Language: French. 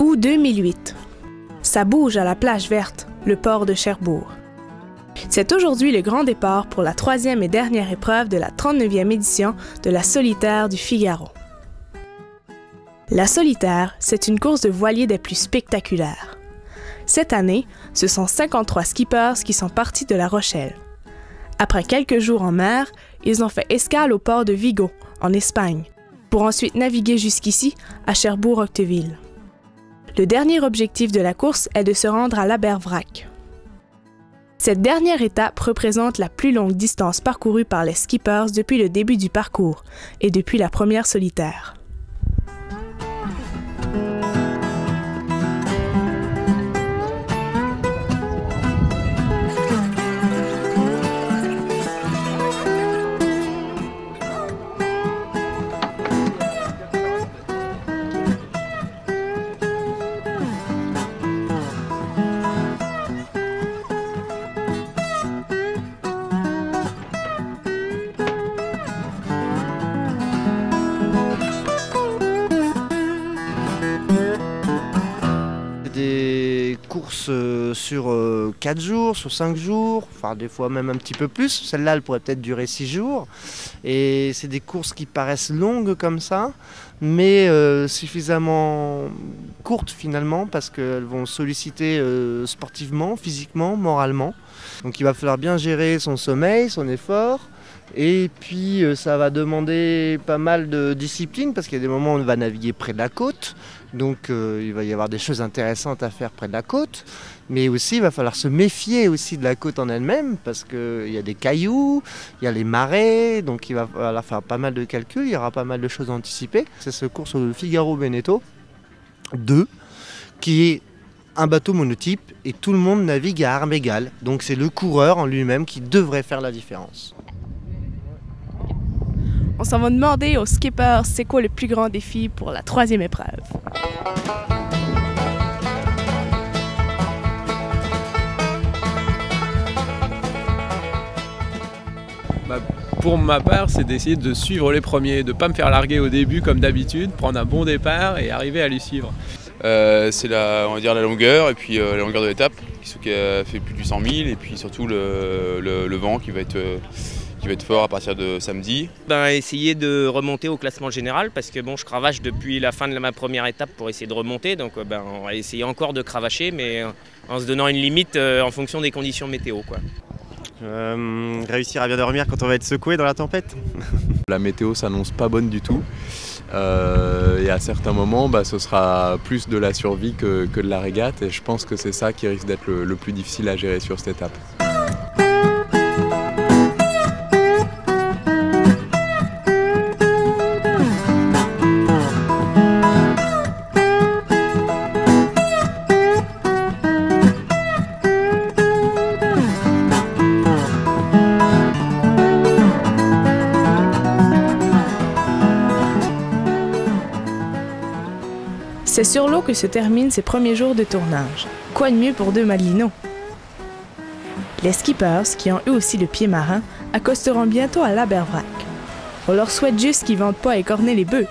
Août 2008. Ça bouge à la plage verte, le port de Cherbourg. C'est aujourd'hui le grand départ pour la troisième et dernière épreuve de la 39e édition de la Solitaire du Figaro. La Solitaire, c'est une course de voilier des plus spectaculaires. Cette année, ce sont 53 skippers qui sont partis de La Rochelle. Après quelques jours en mer, ils ont fait escale au port de Vigo, en Espagne, pour ensuite naviguer jusqu'ici, à Cherbourg-Octeville. Le dernier objectif de la course est de se rendre à l'Abervrack. Cette dernière étape représente la plus longue distance parcourue par les skippers depuis le début du parcours et depuis la première solitaire. Des courses sur 4 jours, sur 5 jours, enfin des fois même un petit peu plus. Celle-là, elle pourrait peut-être durer 6 jours. Et c'est des courses qui paraissent longues comme ça, mais suffisamment courtes finalement, parce qu'elles vont solliciter sportivement, physiquement, moralement. Donc il va falloir bien gérer son sommeil, son effort. Et puis ça va demander pas mal de discipline, parce qu'il y a des moments où on va naviguer près de la côte. Donc il va y avoir des choses intéressantes à faire près de la côte, mais aussi il va falloir se méfier aussi de la côte en elle-même, parce qu'il y a des cailloux, il y a les marées, donc il va falloir faire pas mal de calculs, il y aura pas mal de choses à anticiper. C'est ce cours sur le Figaro Beneteau 2, qui est un bateau monotype, et tout le monde navigue à armes égales, donc c'est le coureur en lui-même qui devrait faire la différence. On s'en va demander aux skippers c'est quoi le plus grand défi pour la troisième épreuve. Pour ma part, c'est d'essayer de suivre les premiers, de ne pas me faire larguer au début comme d'habitude, prendre un bon départ et arriver à les suivre. C'est on va dire la longueur, et puis la longueur de l'étape qui a fait plus de 800 000, et puis surtout le vent qui va être fort à partir de samedi. Essayer de remonter au classement général, parce que bon, je cravache depuis la fin de ma première étape pour essayer de remonter, donc on va essayer encore de cravacher, mais en se donnant une limite en fonction des conditions météo, quoi. Réussir à bien dormir quand on va être secoué dans la tempête. La météo s'annonce pas bonne du tout, et à certains moments ce sera plus de la survie que de la régate, et je pense que c'est ça qui risque d'être le plus difficile à gérer sur cette étape. C'est sur l'eau que se terminent ces premiers jours de tournage. Quoi de mieux pour deux Madelinos? Les skippers, qui ont eux aussi le pied marin, accosteront bientôt à l'Abervrack. On leur souhaite juste qu'ils ne vendent pas à écorner les bœufs.